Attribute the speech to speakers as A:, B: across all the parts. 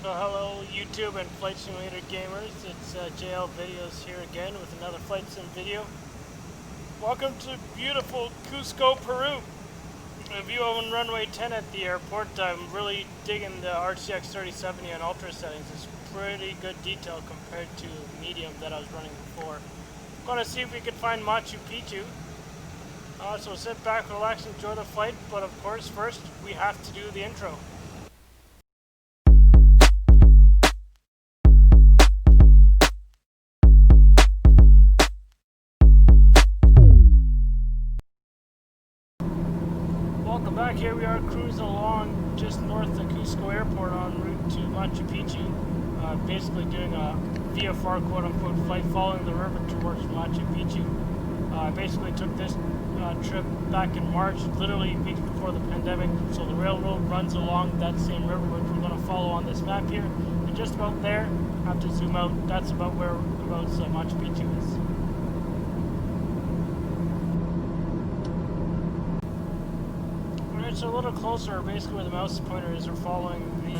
A: So hello YouTube and Flight Simulator gamers, it's JL Videos here again with another Flight Sim video. Welcome to beautiful Cuzco, Peru. A view on runway 10 at the airport. I'm really digging the RTX3070 on ultra settings. It's pretty good detail compared to medium that I was running before. I'm going to see if we can find Machu Picchu. So sit back, relax, enjoy the flight, but of course first we have to do the intro. Welcome back. Here we are cruising along just north of Cuzco Airport en route to Machu Picchu. Basically doing a VFR quote-unquote flight following the river towards Machu Picchu. I basically took this trip back in March, literally weeks before the pandemic, so the railroad runs along that same river which we're going to follow on this map here. And just about there, I have to zoom out, that's about whereabouts Machu Picchu is. So a little closer, basically where the mouse pointer is, we're following the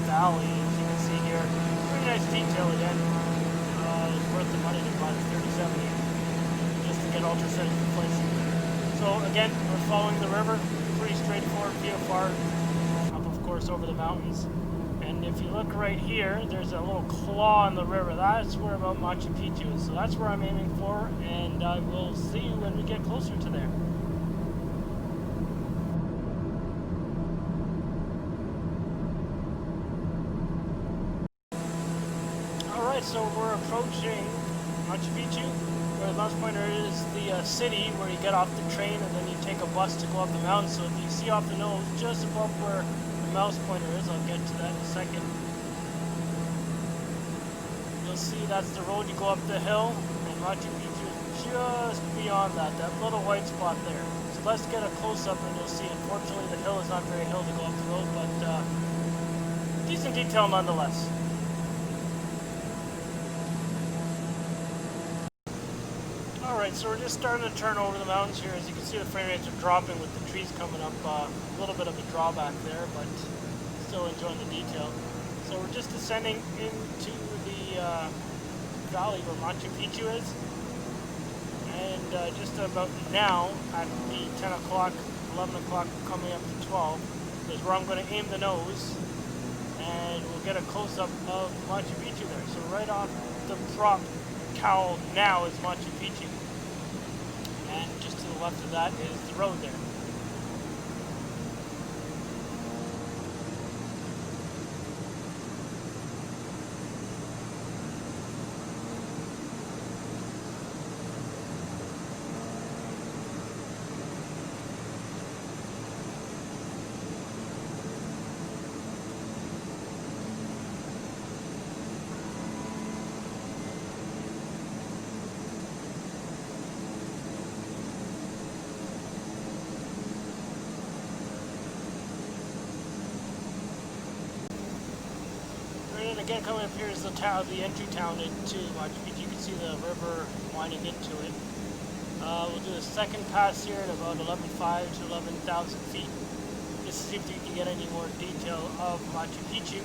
A: valley, as you can see here. Pretty nice detail again. It's worth the money to buy the 3070 just to get ultra settings for placing. So again, we're following the river, pretty straightforward VFR, up of course over the mountains. And if you look right here, there's a little claw in the river. That's where about Machu Picchu is. So that's where I'm aiming for, and I will see you when we get closer to there. So we're approaching Machu Picchu, where the mouse pointer is the city where you get off the train and then you take a bus to go up the mountain. So if you see off the nose, just above where the mouse pointer is, I'll get to that in a second. You'll see that's the road you go up the hill, and Machu Picchu is just beyond that little white spot there. So let's get a close-up and you'll see, unfortunately the hill is not very hill to go up the road, but decent detail nonetheless. Alright, so we're just starting to turn over the mountains here. As you can see, the frame rates are dropping with the trees coming up. A little bit of a drawback there, but still enjoying the detail. So we're just descending into the valley where Machu Picchu is. And just about now, at the 10 o'clock, 11 o'clock, coming up to 12, is where I'm going to aim the nose. And we'll get a close-up of Machu Picchu there. So right off the prop cowl now is Machu Picchu. And just to the left of that is the road there. And again, coming up here is the town, the entry town into Machu Picchu. You can see the river winding into it. We'll do a second pass here at about 11,500 to 11,000 feet, just to see if we can get any more detail of Machu Picchu.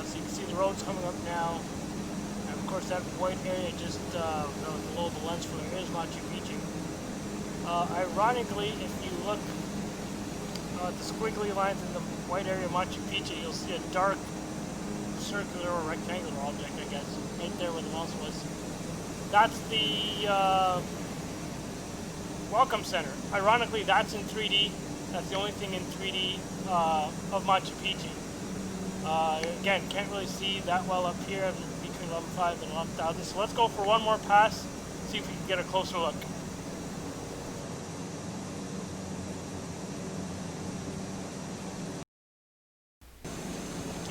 A: So you can see the roads coming up now, and of course that white area just below the lens flare is Machu Picchu. Ironically, if you look at the squiggly lines in the white area of Machu Picchu, you'll see a dark circular or rectangular object, I guess, right there where the mouse was. That's the Welcome Center. Ironically, that's in 3D. That's the only thing in 3D of Machu Picchu. Again, can't really see that well up here between 11,500 and 11,000. So let's go for one more pass, see if we can get a closer look.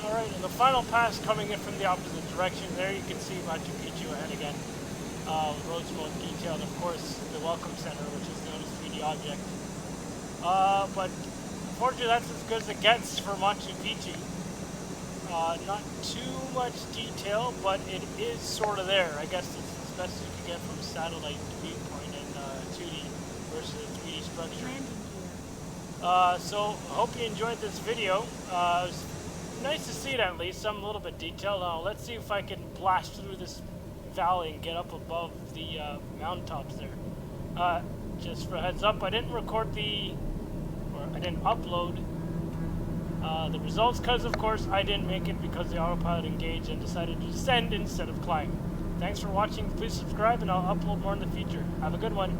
A: Alright, and the final pass coming in from the opposite direction. There you can see Machu Picchu ahead again. The road's more detailed, of course, the Welcome Center, which is known as 3D object. But unfortunately, that's as good as it gets for Machu Picchu. Not too much detail, but it is sort of there. I guess it's as best as you can get from a satellite viewpoint in 2D versus a 3D structure. So I hope you enjoyed this video. nice to see it at least, some little bit detailed. Now let's see if I can blast through this valley and get up above the mountaintops there. Just for a heads up, I didn't upload the results because, of course, I didn't make it because the autopilot engaged and decided to descend instead of climb. Thanks for watching. Please subscribe, and I'll upload more in the future. Have a good one.